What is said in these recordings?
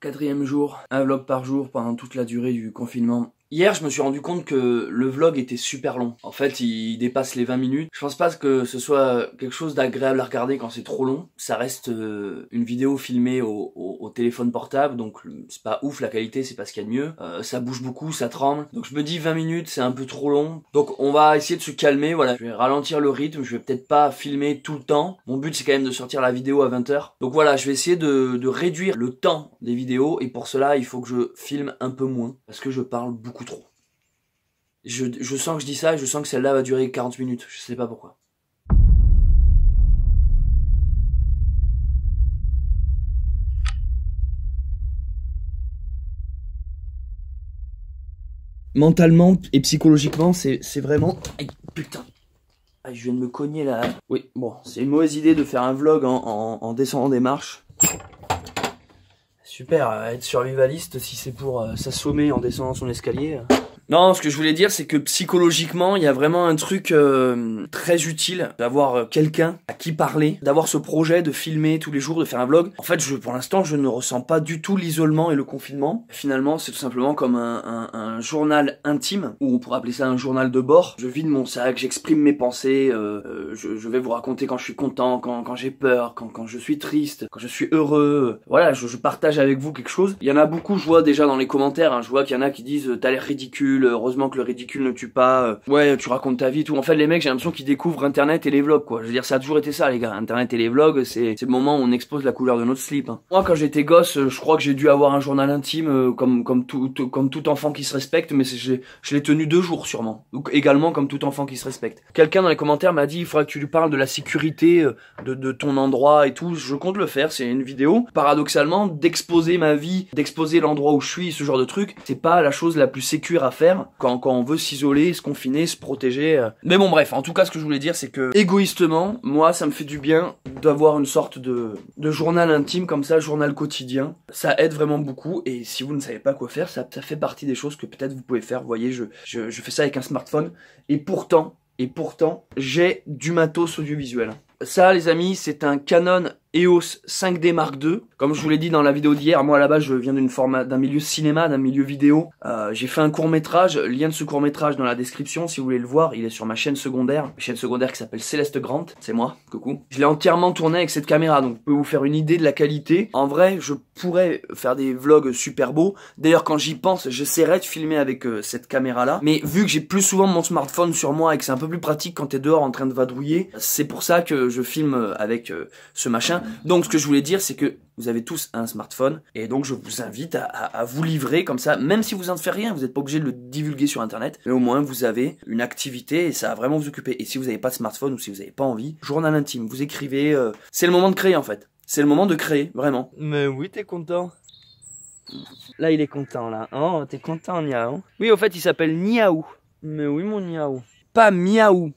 4e jour, un vlog par jour pendant toute la durée du confinement. Hier, je me suis rendu compte que le vlog était super long. En fait, il dépasse les 20 minutes. Je pense pas que ce soit quelque chose d'agréable à regarder quand c'est trop long. Ça reste une vidéo filmée au téléphone portable, donc c'est pas ouf la qualité, c'est pas ce qu'il y a de mieux. Ça bouge beaucoup, ça tremble. Donc je me dis 20 minutes, c'est un peu trop long. Donc on va essayer de se calmer, voilà. Je vais ralentir le rythme, je vais peut-être pas filmer tout le temps. Mon but c'est quand même de sortir la vidéo à 20h. Donc voilà, je vais essayer de réduire le temps des vidéos et pour cela, il faut que je filme un peu moins parce que je parle beaucoup trop. Je sens que je dis ça et je sens que celle-là va durer 40 minutes, je sais pas pourquoi. Mentalement et psychologiquement, c'est vraiment... Aïe, putain. Aïe, je viens de me cogner là. Oui, bon, c'est une mauvaise idée de faire un vlog en descendant des marches. Super, être survivaliste si c'est pour s'assommer en descendant son escalier. Non, ce que je voulais dire, c'est que psychologiquement, il y a vraiment un truc très utile d'avoir quelqu'un à qui parler, d'avoir ce projet de filmer tous les jours, de faire un vlog. En fait, pour l'instant, je ne ressens pas du tout l'isolement et le confinement. Finalement, c'est tout simplement comme un journal intime, ou on pourrait appeler ça un journal de bord. Je vide mon sac, j'exprime mes pensées, je vais vous raconter quand je suis content, quand j'ai peur, quand je suis triste, quand je suis heureux. Voilà, je partage avec vous quelque chose. Il y en a beaucoup, je vois déjà dans les commentaires, hein, je vois qu'il y en a qui disent « t'as l'air ridicule ». Heureusement que le ridicule ne tue pas, ouais tu racontes ta vie tout. En fait les mecs j'ai l'impression qu'ils découvrent internet et les vlogs quoi. Je veux dire ça a toujours été ça les gars, internet et les vlogs c'est le moment où on expose la couleur de notre slip hein. Moi quand j'étais gosse je crois que j'ai dû avoir un journal intime comme tout enfant qui se respecte, mais je l'ai tenu 2 jours sûrement. Donc également comme tout enfant qui se respecte. Quelqu'un dans les commentaires m'a dit il faudrait que tu lui parles de la sécurité de ton endroit et tout. Je compte le faire, c'est une vidéo. Paradoxalement d'exposer ma vie, d'exposer l'endroit où je suis, ce genre de truc, c'est pas la chose la plus sécure à faire quand on veut s'isoler, se confiner, se protéger. Mais bon bref, en tout cas ce que je voulais dire c'est que égoïstement, moi ça me fait du bien d'avoir une sorte de journal intime comme ça, journal quotidien. Ça aide vraiment beaucoup et si vous ne savez pas quoi faire, ça fait partie des choses que peut-être vous pouvez faire. Vous voyez, je fais ça avec un smartphone et pourtant, j'ai du matos audiovisuel. Ça les amis, c'est un Canon EOS 5D Mark II. Comme je vous l'ai dit dans la vidéo d'hier, moi à la base je viens d'un milieu cinéma, d'un milieu vidéo. J'ai fait un court-métrage, lien de ce court-métrage dans la description si vous voulez le voir, il est sur ma chaîne secondaire qui s'appelle Céleste Grant, c'est moi, coucou. Je l'ai entièrement tourné avec cette caméra, donc vous pouvez vous faire une idée de la qualité. En vrai, je pourrais faire des vlogs super beaux. D'ailleurs quand j'y pense, j'essaierai de filmer avec cette caméra-là. Mais vu que j'ai plus souvent mon smartphone sur moi et que c'est un peu plus pratique quand t'es dehors en train de vadrouiller, c'est pour ça que je filme avec ce machin. Donc ce que je voulais dire c'est que vous avez tous un smartphone et donc je vous invite à vous livrer comme ça, même si vous en faites rien, vous n'êtes pas obligé de le divulguer sur internet, mais au moins vous avez une activité et ça va vraiment vous occuper. Et si vous n'avez pas de smartphone ou si vous n'avez pas envie, journal intime, vous écrivez, c'est le moment de créer en fait, c'est le moment de créer, vraiment. Mais oui t'es content. Là il est content là, oh t'es content Niaou. Oui au fait il s'appelle Niaou. Mais oui mon Niaou. Pas Miaou,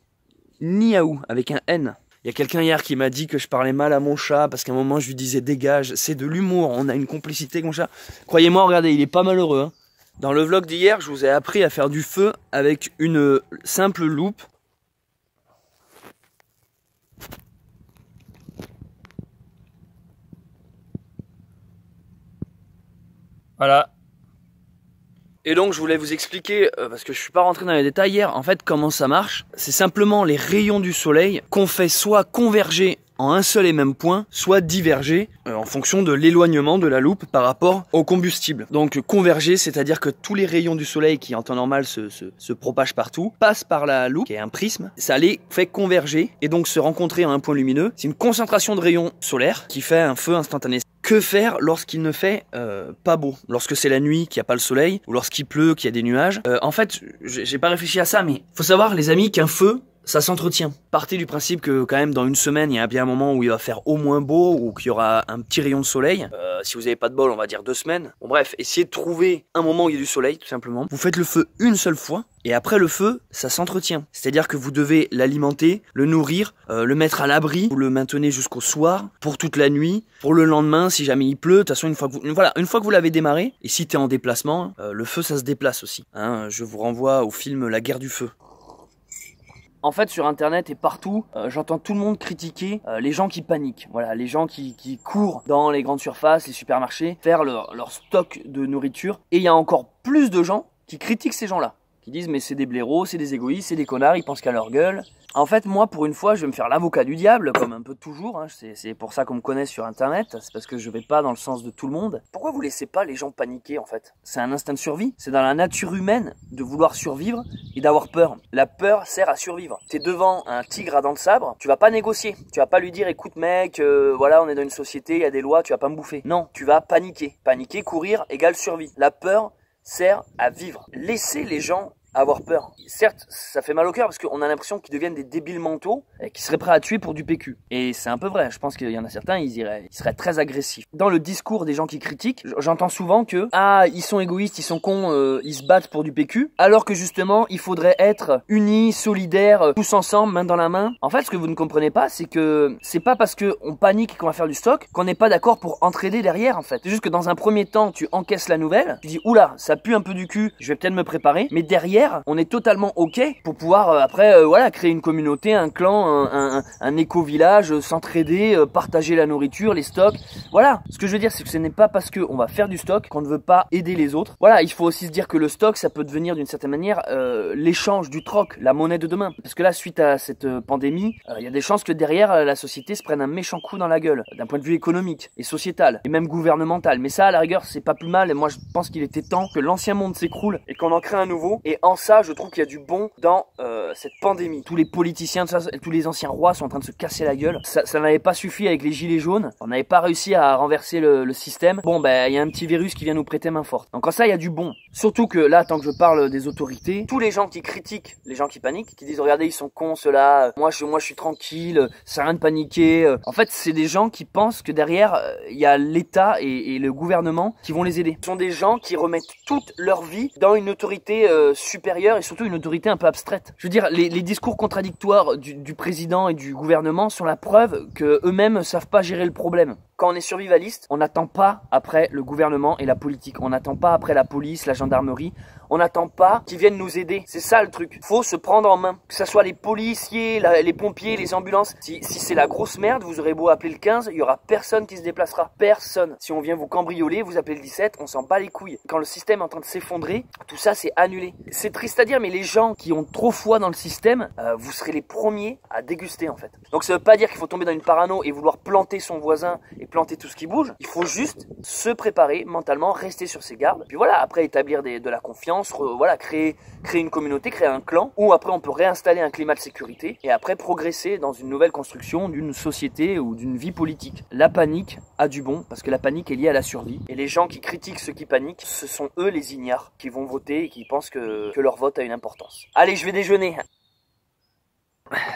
Niaou avec un N. Il y a quelqu'un hier qui m'a dit que je parlais mal à mon chat parce qu'à un moment je lui disais dégage, c'est de l'humour, on a une complicité avec mon chat. Croyez-moi, regardez, il est pas malheureux. Hein. Dans le vlog d'hier, je vous ai appris à faire du feu avec une simple loupe. Voilà. Et donc je voulais vous expliquer, parce que je suis pas rentré dans les détails hier, en fait comment ça marche. C'est simplement les rayons du soleil qu'on fait soit converger en un seul et même point, soit diverger en fonction de l'éloignement de la loupe par rapport au combustible. Donc converger, c'est-à-dire que tous les rayons du soleil qui en temps normal se propagent partout, passent par la loupe, qui est un prisme, ça les fait converger et donc se rencontrer en un point lumineux. C'est une concentration de rayons solaires qui fait un feu instantané. Que faire lorsqu'il ne fait pas beau? Lorsque c'est la nuit, qu'il n'y a pas le soleil, ou lorsqu'il pleut, qu'il y a des nuages. En fait, j'ai pas réfléchi à ça, mais faut savoir les amis qu'un feu, ça s'entretient. Partez du principe que quand même dans une semaine, il y a bien un moment où il va faire au moins beau ou qu'il y aura un petit rayon de soleil. Si vous n'avez pas de bol, on va dire 2 semaines. Bon bref, essayez de trouver un moment où il y a du soleil, tout simplement. Vous faites le feu une seule fois et après le feu, ça s'entretient. C'est-à-dire que vous devez l'alimenter, le nourrir, le mettre à l'abri, vous le maintenez jusqu'au soir, pour toute la nuit, pour le lendemain si jamais il pleut. De toute façon, une fois que vous l'avez démarré, et si t'es en déplacement, le feu ça se déplace aussi. Hein, je vous renvoie au film La Guerre du Feu. En fait, sur internet et partout, j'entends tout le monde critiquer les gens qui paniquent. Voilà, les gens qui courent dans les grandes surfaces, les supermarchés, faire leur stock de nourriture. Et il y a encore plus de gens qui critiquent ces gens-là, qui disent mais c'est des blaireaux, c'est des égoïstes, c'est des connards, ils pensent qu'à leur gueule. En fait, moi, pour une fois, je vais me faire l'avocat du diable, comme un peu toujours. Hein. C'est pour ça qu'on me connaît sur Internet. C'est parce que je vais pas dans le sens de tout le monde. Pourquoi vous laissez pas les gens paniquer, en fait? C'est un instinct de survie. C'est dans la nature humaine de vouloir survivre et d'avoir peur. La peur sert à survivre. T'es devant un tigre à dents de sabre, tu vas pas négocier. Tu vas pas lui dire, écoute mec, voilà, on est dans une société, il y a des lois, tu vas pas me bouffer. Non, tu vas paniquer. Paniquer, courir, égale survie. La peur sert à vivre. Laissez les gens avoir peur. Certes, ça fait mal au cœur parce qu'on a l'impression qu'ils deviennent des débiles mentaux et qu'ils seraient prêts à tuer pour du PQ. Et c'est un peu vrai. Je pense qu'il y en a certains, ils seraient très agressifs. Dans le discours des gens qui critiquent, j'entends souvent que ils sont égoïstes, ils sont cons, ils se battent pour du PQ, alors que justement, il faudrait être unis, solidaires, tous ensemble, main dans la main. En fait, ce que vous ne comprenez pas, c'est que c'est pas parce que on panique et qu'on va faire du stock qu'on n'est pas d'accord pour entraider derrière. En fait, c'est juste que dans un premier temps, tu encaisses la nouvelle, tu dis oula, ça pue un peu du cul, je vais peut-être me préparer, mais derrière on est totalement ok pour pouvoir après voilà, créer une communauté, un clan, un éco-village, s'entraider, partager la nourriture, les stocks. Voilà, ce que je veux dire, c'est que ce n'est pas parce qu'on va faire du stock qu'on ne veut pas aider les autres. Voilà, il faut aussi se dire que le stock, ça peut devenir d'une certaine manière l'échange du troc, la monnaie de demain. Parce que là, suite à cette pandémie, il y a des chances que derrière la société se prenne un méchant coup dans la gueule, d'un point de vue économique et sociétal, et même gouvernemental. Mais ça, à la rigueur, c'est pas plus mal, et moi je pense qu'il était temps que l'ancien monde s'écroule et qu'on en crée un nouveau. Et en ça, je trouve qu'il y a du bon dans cette pandémie. Tous les politiciens, tous les anciens rois sont en train de se casser la gueule. Ça n'avait pas suffi avec les gilets jaunes. On n'avait pas réussi à renverser le système. Bon, ben, il y a un petit virus qui vient nous prêter main forte. Donc en ça, il y a du bon. Surtout que là, tant que je parle des autorités, tous les gens qui critiquent, les gens qui paniquent, qui disent regardez, ils sont cons ceux-là. Moi, je suis tranquille. Ça sert à rien de paniquer. En fait, c'est des gens qui pensent que derrière, il y a l'État et le gouvernement qui vont les aider. Ce sont des gens qui remettent toute leur vie dans une autorité supérieure et surtout une autorité un peu abstraite. Je veux dire, les discours contradictoires du président et du gouvernement sont la preuve que eux-mêmes savent pas gérer le problème. Quand on est survivaliste, on n'attend pas après le gouvernement et la politique. On n'attend pas après la police, la gendarmerie. On n'attend pas qu'ils viennent nous aider. C'est ça le truc. Faut se prendre en main. Que ce soit les policiers, les pompiers, les ambulances. Si c'est la grosse merde, vous aurez beau appeler le 15, il y aura personne qui se déplacera. Personne. Si on vient vous cambrioler, vous appelez le 17, on s'en bat les couilles. Quand le système est en train de s'effondrer, tout ça c'est annulé. C'est triste à dire, mais les gens qui ont trop foi dans le système, vous serez les premiers à déguster en fait. Donc ça veut pas dire qu'il faut tomber dans une parano et vouloir planter son voisin et planter tout ce qui bouge. Il faut juste se préparer mentalement, rester sur ses gardes. Puis voilà, après établir de la confiance, voilà, créer une communauté, créer un clan, où après on peut réinstaller un climat de sécurité et après progresser dans une nouvelle construction d'une société ou d'une vie politique. La panique a du bon parce que la panique est liée à la survie. Et les gens qui critiquent ceux qui paniquent, ce sont eux les ignares qui vont voter et qui pensent que leur vote a une importance. Allez, je vais déjeuner.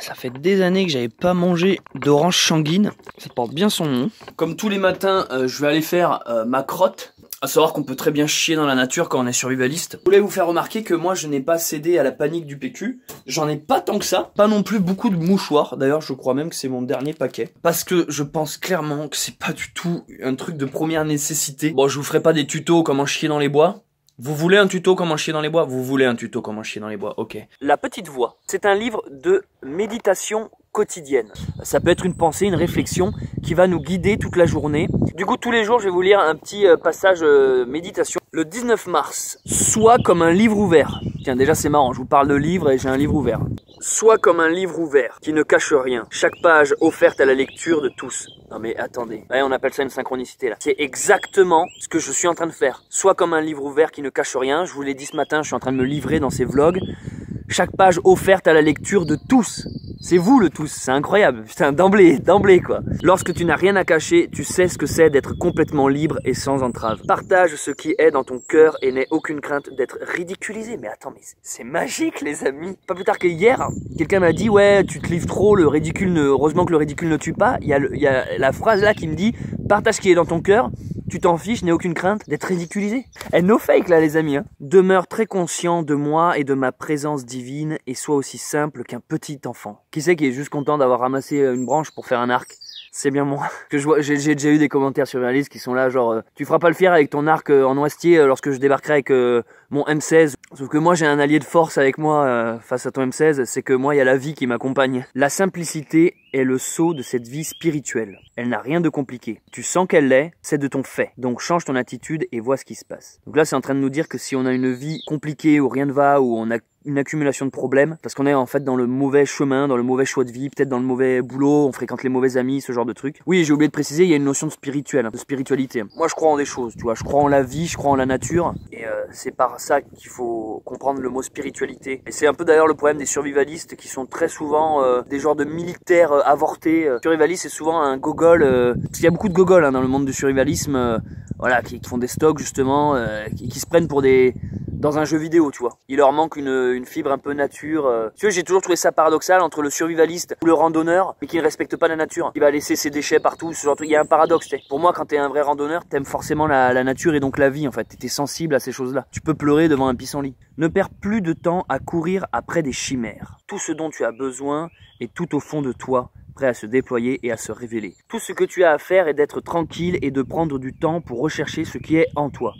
Ça fait des années que j'avais pas mangé d'orange sanguine. Ça porte bien son nom. Comme tous les matins, je vais aller faire ma crotte. À savoir qu'on peut très bien chier dans la nature quand on est survivaliste. Je voulais vous faire remarquer que moi je n'ai pas cédé à la panique du PQ. J'en ai pas tant que ça. Pas non plus beaucoup de mouchoirs. D'ailleurs je crois même que c'est mon dernier paquet. Parce que je pense clairement que c'est pas du tout un truc de première nécessité. Bon, je vous ferai pas des tutos comment chier dans les bois. Vous voulez un tuto comment chier dans les bois? Vous voulez un tuto comment chier dans les bois, ok. La petite voix, c'est un livre de méditation quotidienne. Ça peut être une pensée, une réflexion qui va nous guider toute la journée. Du coup, tous les jours, je vais vous lire un petit passage méditation. Le 19 mars, sois comme un livre ouvert. Tiens, déjà c'est marrant, je vous parle de livre et j'ai un livre ouvert. Sois comme un livre ouvert, qui ne cache rien. Chaque page offerte à la lecture de tous. Non mais attendez, ouais, on appelle ça une synchronicité là. C'est exactement ce que je suis en train de faire. Sois comme un livre ouvert qui ne cache rien. Je vous l'ai dit ce matin, je suis en train de me livrer dans ces vlogs. Chaque page offerte à la lecture de tous. C'est vous le tous, c'est incroyable. Putain, d'emblée quoi. Lorsque tu n'as rien à cacher, tu sais ce que c'est d'être complètement libre et sans entrave. Partage ce qui est dans ton cœur et n'aie aucune crainte d'être ridiculisé. Mais attends, mais c'est magique les amis. Pas plus tard que hier, quelqu'un m'a dit ouais, tu te livres trop, le ridicule heureusement que le ridicule ne tue pas. Il y a la phrase là qui me dit partage ce qui est dans ton cœur. Tu t'en fiches, n'aie aucune crainte d'être ridiculisé. Eh, no fake là les amis. Hein. Demeure très conscient de moi et de ma présence divine et sois aussi simple qu'un petit enfant. Qui c'est qui est juste content d'avoir ramassé une branche pour faire un arc? C'est bien moi. Que j'ai déjà eu des commentaires sur Realise qui sont là genre tu feras pas le fier avec ton arc en noisetier lorsque je débarquerai avec mon M16. Sauf que moi j'ai un allié de force avec moi face à ton M16, c'est que moi il y a la vie qui m'accompagne. La simplicité est le sceau de cette vie spirituelle. Elle n'a rien de compliqué. Tu sens qu'elle l'est, c'est de ton fait. Donc change ton attitude et vois ce qui se passe. Donc là c'est en train de nous dire que si on a une vie compliquée où rien ne va, où on a une accumulation de problèmes, parce qu'on est en fait dans le mauvais chemin, dans le mauvais choix de vie, peut-être dans le mauvais boulot, on fréquente les mauvais amis, ce genre de trucs. Oui, j'ai oublié de préciser, il y a une notion de spirituel, de spiritualité. Moi je crois en des choses, tu vois, je crois en la vie, je crois en la nature, et c'est par ça qu'il faut comprendre le mot spiritualité. Et c'est un peu d'ailleurs le problème des survivalistes qui sont très souvent des genres de militaires avortés. Survivaliste c'est souvent un gogol, parce qu'il y a beaucoup de gogols hein, dans le monde du survivalisme, voilà, qui font des stocks justement, qui se prennent pour des... dans un jeu vidéo, tu vois. Il leur manque une fibre un peu nature. Tu vois, j'ai toujours trouvé ça paradoxal entre le survivaliste ou le randonneur, mais qui ne respecte pas la nature. Il va laisser ses déchets partout, ce genre de truc. Il y a un paradoxe, tu sais. Pour moi, quand t'es un vrai randonneur, t'aimes forcément la nature et donc la vie, en fait. T'es sensible à ces choses-là. Tu peux pleurer devant un pissenlit. Ne perds plus de temps à courir après des chimères. Tout ce dont tu as besoin est tout au fond de toi, prêt à se déployer et à se révéler. Tout ce que tu as à faire est d'être tranquille et de prendre du temps pour rechercher ce qui est en toi.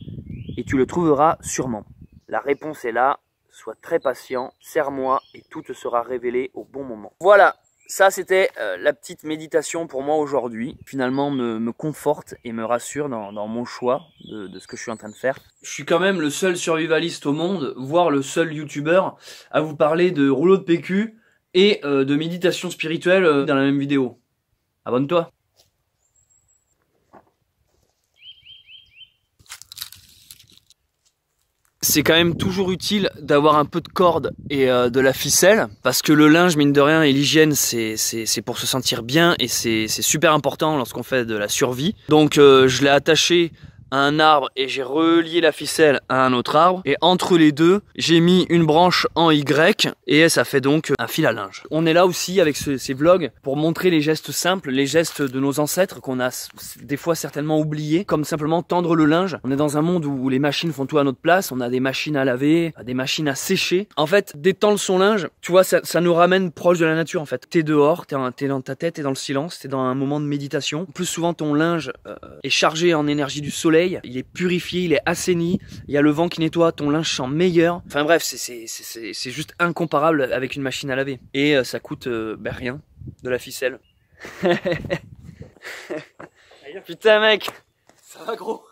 Et tu le trouveras sûrement. La réponse est là, sois très patient, serre-moi et tout te sera révélé au bon moment. Voilà, ça c'était la petite méditation pour moi aujourd'hui. Finalement me conforte et me rassure dans mon choix de ce que je suis en train de faire. Je suis quand même le seul survivaliste au monde, voire le seul youtubeur à vous parler de rouleau de PQ et de méditation spirituelle dans la même vidéo. Abonne-toi. C'est quand même toujours utile d'avoir un peu de corde et de la ficelle parce que le linge, mine de rien, et l'hygiène, c'est pour se sentir bien et c'est super important lorsqu'on fait de la survie. Donc je l'ai attaché à un arbre et j'ai relié la ficelle à un autre arbre et entre les deux j'ai mis une branche en Y et ça fait donc un fil à linge. On est là aussi avec ces vlogs pour montrer les gestes simples, les gestes de nos ancêtres qu'on a des fois certainement oubliés, comme simplement tendre le linge. On est dans un monde où les machines font tout à notre place, on a des machines à laver, des machines à sécher. En fait, détendre son linge, tu vois, ça nous ramène proche de la nature en fait. T'es dehors, t'es dans ta tête, t'es dans le silence, t'es dans un moment de méditation. Plus souvent ton linge est chargé en énergie du soleil, il est purifié, il est assaini, il y a le vent qui nettoie, ton linge sent meilleur. Enfin bref, c'est juste incomparable avec une machine à laver. Et ça coûte rien, de la ficelle. Putain mec, ça va gros?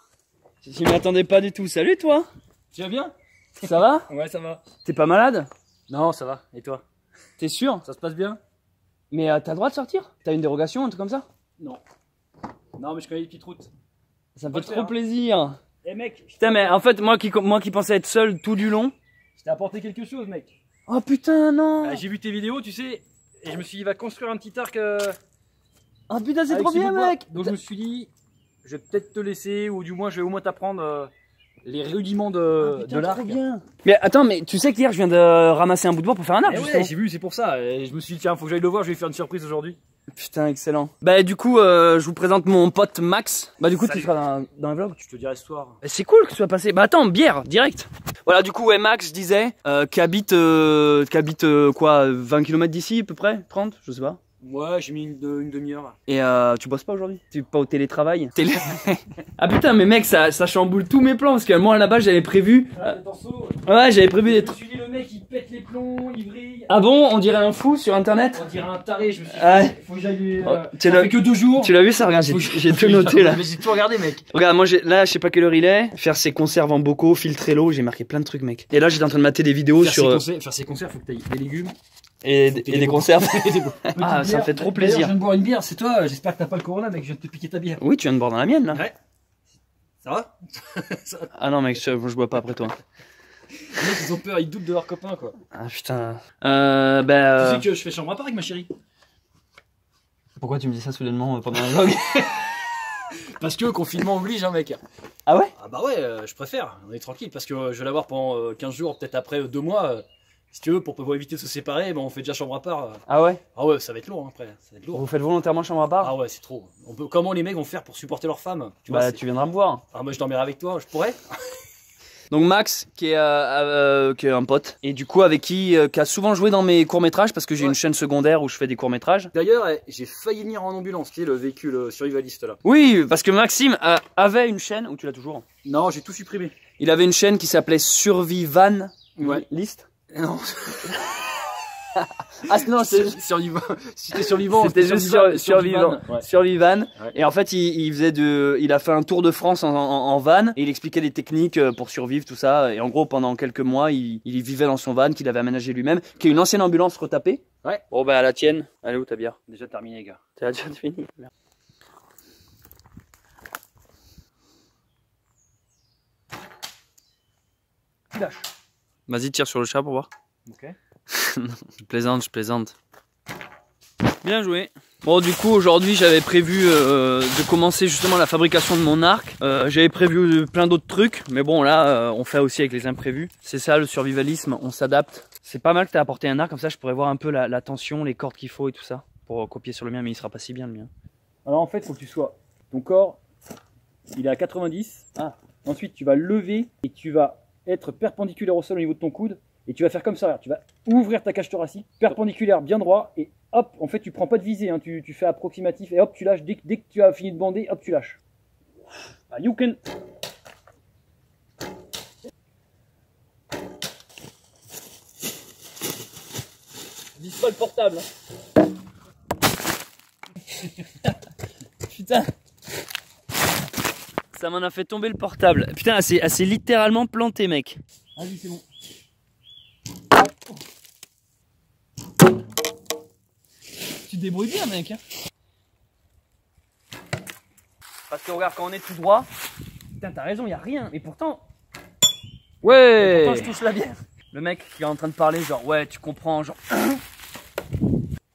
Je m'y attendais pas du tout. Salut toi. Tu vas bien? Ça va? Ouais, ça va. T'es pas malade? Non, ça va. Et toi? T'es sûr? Ça se passe bien? Mais t'as le droit de sortir? T'as une dérogation, un truc comme ça? Non. Non, mais je connais les petites routes. Ça me fait trop plaisir. Eh mec, putain, mais en fait, moi qui pensais être seul tout du long. Je t'ai apporté quelque chose, mec. Oh putain, non. J'ai vu tes vidéos, tu sais, et je me suis dit, il va construire un petit arc. Oh putain, c'est trop bien, mec. Donc je me suis dit, je vais peut-être te laisser, ou du moins, je vais au moins t'apprendre les rudiments de l'arc. Trop bien. Mais attends, mais tu sais qu'hier, je viens de ramasser un bout de bois pour faire un arc, ouais, j'ai vu, c'est pour ça. Et je me suis dit, tiens, faut que j'aille le voir, je vais lui faire une surprise aujourd'hui. Putain, excellent. Bah du coup, je vous présente mon pote Max. Bah du coup, tu seras dans le vlog. Je te dirai ce soir. C'est cool que tu sois passé. Bah attends, bière, direct. Voilà, du coup, ouais, Max disait qu'il habite quoi, 20 km d'ici à peu près, 30, je sais pas. Ouais, j'ai mis une demi-heure. Et tu bosses pas aujourd'hui? Tu es pas au télétravail? Ah putain, mais mec, ça chamboule tous mes plans parce que moi là-bas j'avais prévu. Ouais, j'avais prévu des trucs. Je me suis dit, le mec il pète les plombs, il vrille. Ah bon, on dirait un fou sur internet? On dirait un taré, je me suis dit, ouais. Faut que j'aille. Ça fait que 2 jours. Tu l'as vu ça? Regarde, j'ai tout noté là. J'ai tout regardé, mec. Regarde, moi là, je sais pas quelle heure il est. Faire ses conserves en bocaux, filtrer l'eau, j'ai marqué plein de trucs, mec. Et là, j'étais en train de mater des vidéos sur. Faire ses conserves, faut que t'ailles des légumes. Et des conserves. Ah, ça me fait trop plaisir. Je viens de boire une bière, c'est toi, j'espère que t'as pas le corona, mec, je viens de te piquer ta bière. Oui, tu viens de boire dans la mienne là. Ouais. Ça va? Ah non, mec, je bois pas après toi. Les mecs, ils ont peur, ils doutent de leurs copains, quoi. Ah putain. Tu sais que je fais chambre à part avec ma chérie. Pourquoi tu me dis ça soudainement pendant un vlog? Parce que confinement oblige, hein, mec. Ah ouais? Ah bah ouais, je préfère, on est tranquille, parce que je vais l'avoir pendant 15 jours, peut-être après 2 mois. Si tu veux, pour pouvoir éviter de se séparer, ben on fait déjà chambre à part. Ah ouais? Ah ouais, ça va être lourd, hein, après. Ça va être lourd. Vous faites volontairement chambre à part? Ah ouais, c'est trop. Comment les mecs vont faire pour supporter leur femme? Bah, tu viendras me voir. Ah, moi je dormirai avec toi, je pourrais. Donc Max, qui est un pote, et du coup avec qui a souvent joué dans mes courts-métrages, parce que j'ai une chaîne secondaire où je fais des courts-métrages. D'ailleurs, j'ai failli venir en ambulance, qui est le véhicule survivaliste là. Oui, parce que Maxime avait une chaîne, ou tu l'as toujours? Non, j'ai tout supprimé. Il avait une chaîne qui s'appelait Survivan Ouais. Liste. Non. Ah non, Survivant. Si t'es survivant, c'était juste survivant. Ouais. Survivan. Ouais. Et en fait, il a fait un tour de France en van et il expliquait les techniques pour survivre, tout ça. Et en gros, pendant quelques mois, il vivait dans son van qu'il avait aménagé lui-même, qui est une ancienne ambulance retapée. Ouais. Bon, bah, à la tienne. Allez, où ta bière? Déjà terminé, gars. T'as déjà fini? Merde. Lâche. Vas-y, tire sur le chat pour voir. Ok. Je plaisante. Bien joué. Bon, du coup, aujourd'hui, j'avais prévu de commencer justement la fabrication de mon arc. J'avais prévu plein d'autres trucs, mais bon, là, on fait aussi avec les imprévus. C'est ça, le survivalisme, on s'adapte. C'est pas mal que t'aies apporté un arc, comme ça, je pourrais voir un peu la tension, les cordes qu'il faut et tout ça, pour copier sur le mien, mais il sera pas si bien, le mien. Alors en fait, il faut que tu sois. Ton corps, il est à 90. Ah. Ensuite, tu vas lever et tu vas être perpendiculaire au sol au niveau de ton coude. Et tu vas faire comme ça. Regarde. Tu vas ouvrir ta cage thoracique, perpendiculaire, bien droit. Et hop, en fait, tu prends pas de visée. Hein, tu fais approximatif et hop, tu lâches. Dès que tu as fini de bander, hop, tu lâches. Ah, you can. Vise pas le portable. Hein. Putain. Ça m'en a fait tomber le portable. Putain, elle s'est littéralement plantée, mec. Vas-y, c'est bon. Tu te débrouilles bien, mec. Hein. Parce que regarde, quand on est tout droit, putain, t'as raison, y a rien. Mais pourtant, Ouais. pourtant, je touche la bière. Le mec qui est en train de parler, genre, ouais, tu comprends, genre.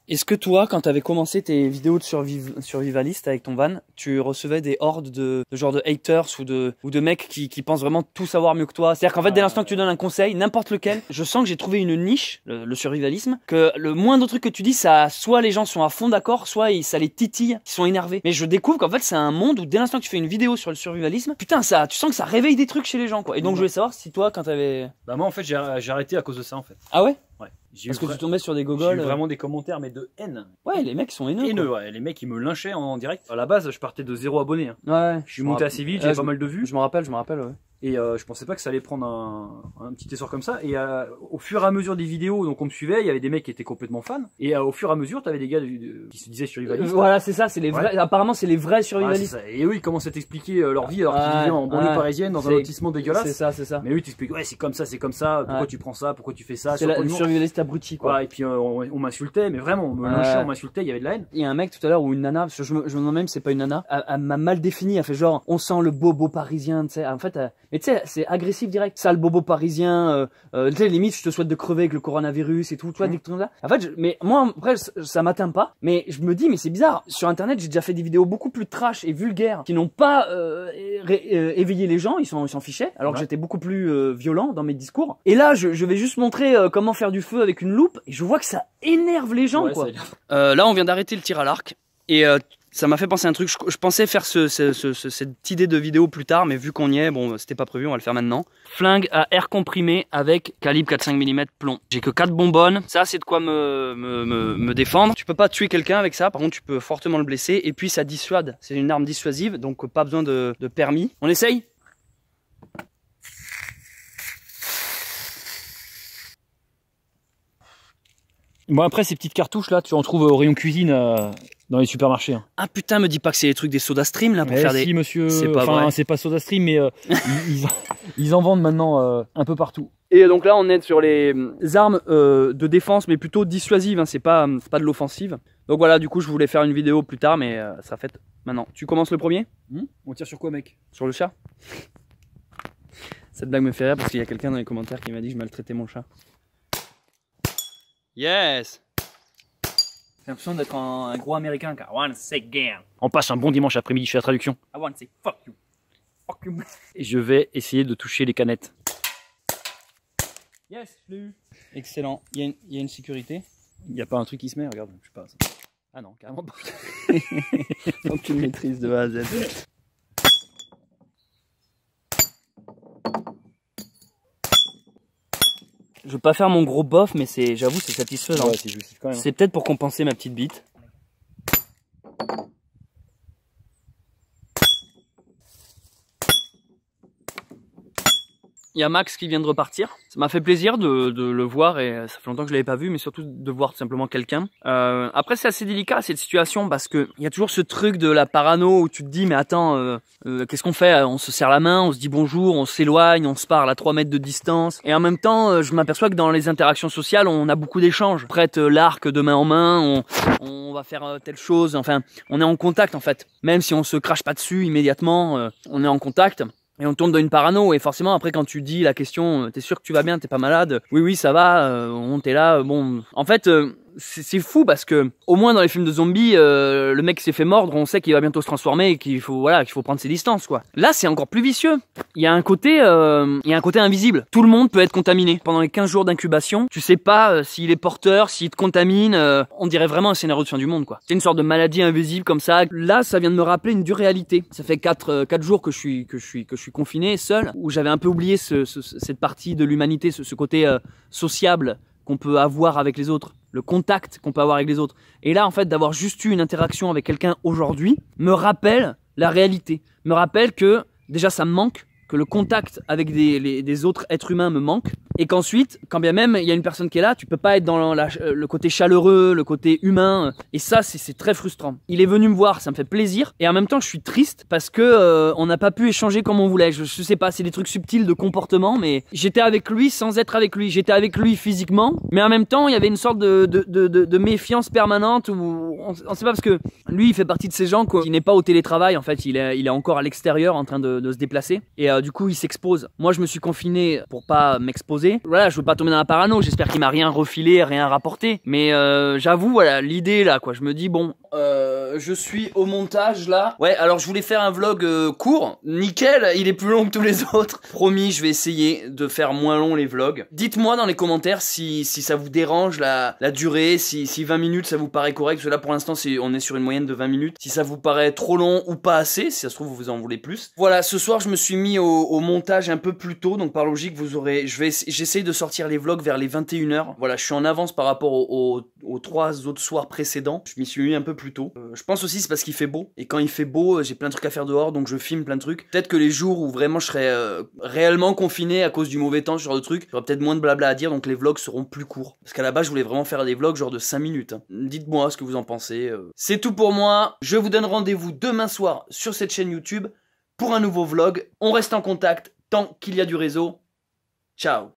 Est-ce que toi, quand t'avais commencé tes vidéos de survivaliste avec ton van, tu recevais des hordes de genre de haters ou de mecs qui pensent vraiment tout savoir mieux que toi? C'est-à-dire qu'en fait, dès l'instant que tu donnes un conseil, n'importe lequel, je sens que j'ai trouvé une niche, le survivalisme, que le moindre truc que tu dis, ça, soit les gens sont à fond d'accord, soit ça les titille, ils sont énervés. Mais je découvre qu'en fait, c'est un monde où dès l'instant que tu fais une vidéo sur le survivalisme, putain, ça, tu sens que ça réveille des trucs chez les gens, quoi. Et donc, je voulais savoir si toi, quand t'avais... Bah moi, en fait, j'ai arrêté à cause de ça, en fait. Ah ouais? Ouais. Parce que tu tombais sur des J'ai eu gogoles. vraiment des commentaires, mais de haine. Ouais, les mecs sont haineux. Haineux, Quoi. ouais. Les mecs, ils me lynchaient en direct. À la base, je partais de 0 abonnés. Hein. Ouais. Je suis monté assez vite, j'avais pas mal de vues. Je me rappelle, ouais. Et je pensais pas que ça allait prendre un petit essor comme ça. Et au fur et à mesure des vidéos, donc on me suivait, il y avait des mecs qui étaient complètement fans. Et au fur et à mesure, t'avais des gars qui se disaient survivalistes. Voilà, c'est ça, c'est les vrais. Ouais. Apparemment, c'est les vrais survivalistes. Ouais, et eux, ils commençaient à t'expliquer leur vie alors qu'ils vivaient en banlieue parisienne dans un lotissement dégueulasse. C'est ça. Mais eux, ils t'expliquent, ouais, c'est comme ça, pourquoi tu prends ça, pourquoi tu fais ça. C'est le survivaliste abruti, quoi. Voilà, et puis on m'insultait, mais vraiment, on me lynchait, on m'insultait, il y avait de la haine. Il y a un mec tout à l'heure ou une nana, parce que je me demande même si c'est pas une nana, elle m'a mal défini, elle fait genre, on sent le bobo parisien, tu sais. En fait, mais tu sais, c'est agressif direct. Ça, le bobo parisien, tu sais, limite, je te souhaite de crever avec le coronavirus et tout, tu vois, des trucs comme ça. En fait, mais moi, après, ça m'atteint pas, mais je me dis, mais c'est bizarre. Sur internet, j'ai déjà fait des vidéos beaucoup plus trash et vulgaires qui n'ont pas éveillé les gens, ils s'en fichaient, alors que j'étais beaucoup plus violent dans mes discours. Et là, je vais juste montrer comment faire du feu avec une loupe, et je vois que ça énerve les gens, quoi. Là, on vient d'arrêter le tir à l'arc, et ça m'a fait penser à un truc. Je pensais faire cette idée de vidéo plus tard, mais vu qu'on y est, bon, c'était pas prévu, on va le faire maintenant. Flingue à air comprimé avec calibre 4,5 mm plomb. J'ai que 4 bonbonnes, ça c'est de quoi me défendre. Tu peux pas tuer quelqu'un avec ça, par contre tu peux fortement le blesser, et puis ça dissuade. C'est une arme dissuasive, donc pas besoin de permis. On essaye ? Bon, après, ces petites cartouches là, tu en trouves au rayon cuisine dans les supermarchés. Hein. Ah putain, me dis pas que c'est les trucs des SodaStream là pour faire des... Si, monsieur, c'est pas vrai. C'est pas SodaStream, mais ils en vendent maintenant un peu partout. Et donc là, on est sur les armes de défense, mais plutôt dissuasives, hein, c'est pas de l'offensive. Donc voilà, du coup, je voulais faire une vidéo plus tard, mais ça fait maintenant. Tu commences le premier ? On tire sur quoi, mec? Sur le chat. Cette blague me fait rire parce qu'il y a quelqu'un dans les commentaires qui m'a dit que je maltraitais mon chat. Yes! J'ai l'impression d'être un gros américain car I wanna say game. On passe un bon dimanche après-midi, je fais la traduction. I wanna say fuck you. Fuck you. Et je vais essayer de toucher les canettes. Yes, je l'ai eu. Excellent. Il y a une sécurité. Il n'y a pas un truc qui se met, regarde, je sais pas. Ah non, carrément pas. Donc tu le maîtrises de A à Z. Je veux pas faire mon gros bof, mais j'avoue, c'est satisfaisant. Ouais, c'est jouissif quand même. C'est peut-être pour compenser ma petite bite. il y a Max qui vient de repartir. Ça m'a fait plaisir de le voir et ça fait longtemps que je l'avais pas vu, mais surtout de voir tout simplement quelqu'un. Après, c'est assez délicat cette situation parce que il y a toujours ce truc de la parano où tu te dis mais attends, qu'est-ce qu'on fait? On se serre la main, on se dit bonjour, on s'éloigne, on se parle à 3 mètres de distance. Et en même temps, je m'aperçois que dans les interactions sociales, on a beaucoup d'échanges. On prête l'arc de main en main, on va faire telle chose. Enfin, on est en contact en fait. Même si on se crache pas dessus immédiatement, on est en contact. Et on tombe dans une parano et forcément après quand tu dis la question t'es sûr que tu vas bien, t'es pas malade? Oui ça va, on t'est là, bon. En fait c'est fou parce que au moins dans les films de zombies le mec qui s'est fait mordre, on sait qu'il va bientôt se transformer et qu'il faut prendre ses distances quoi. Là c'est encore plus vicieux. Il y a un côté invisible. Tout le monde peut être contaminé. Pendant les 15 jours d'incubation, tu sais pas s'il est porteur, s'il te contamine, on dirait vraiment un scénario de fin du monde quoi. C'est une sorte de maladie invisible comme ça. Là ça vient de me rappeler une dure réalité. Ça fait 4 jours que je suis confiné seul, où j'avais un peu oublié cette partie de l'humanité, ce côté sociable qu'on peut avoir avec les autres, le contact qu'on peut avoir avec les autres. Et là, en fait, d'avoir juste eu une interaction avec quelqu'un aujourd'hui, me rappelle la réalité. Me rappelle que, déjà, ça me manque, que le contact avec des autres êtres humains me manque, et qu'ensuite, quand bien même il y a une personne qui est là, tu peux pas être dans le côté chaleureux, le côté humain, et ça c'est très frustrant. Il est venu me voir, ça me fait plaisir, et en même temps je suis triste parce que on n'a pas pu échanger comme on voulait. Je sais pas, c'est des trucs subtils de comportement, mais j'étais avec lui sans être avec lui. J'étais avec lui physiquement, mais en même temps il y avait une sorte de méfiance permanente où on sait pas, parce que lui il fait partie de ces gens qui n'est pas au télétravail, en fait il est encore à l'extérieur en train de se déplacer, et du coup il s'expose. Moi je me suis confiné pour pas m'exposer. Voilà, je veux pas tomber dans la parano, j'espère qu'il m'a rien refilé, rien rapporté, mais j'avoue, voilà, l'idée là quoi, je me dis bon, je suis au montage là. Ouais, alors je voulais faire un vlog court, nickel, il est plus long que tous les autres. Promis, je vais essayer de faire moins long les vlogs. Dites-moi dans les commentaires si ça vous dérange la durée, si 20 minutes ça vous paraît correct, parce que là pour l'instant on est sur une moyenne de 20 minutes. Si ça vous paraît trop long ou pas assez, si ça se trouve vous en voulez plus. Voilà, ce soir je me suis mis au montage un peu plus tôt, donc par logique j'essaye de sortir les vlogs vers les 21h. Voilà, je suis en avance par rapport aux 3 autres soirs précédents. Je m'y suis mis un peu plus tôt. Je pense aussi c'est parce qu'il fait beau. Et quand il fait beau, j'ai plein de trucs à faire dehors, donc je filme plein de trucs. Peut-être que les jours où vraiment je serai réellement confiné à cause du mauvais temps, ce genre de trucs, j'aurai peut-être moins de blabla à dire, donc les vlogs seront plus courts. Parce qu'à la base, je voulais vraiment faire des vlogs genre de 5 minutes. Hein. Dites-moi ce que vous en pensez. C'est tout pour moi. Je vous donne rendez-vous demain soir sur cette chaîne YouTube pour un nouveau vlog. On reste en contact tant qu'il y a du réseau. Ciao.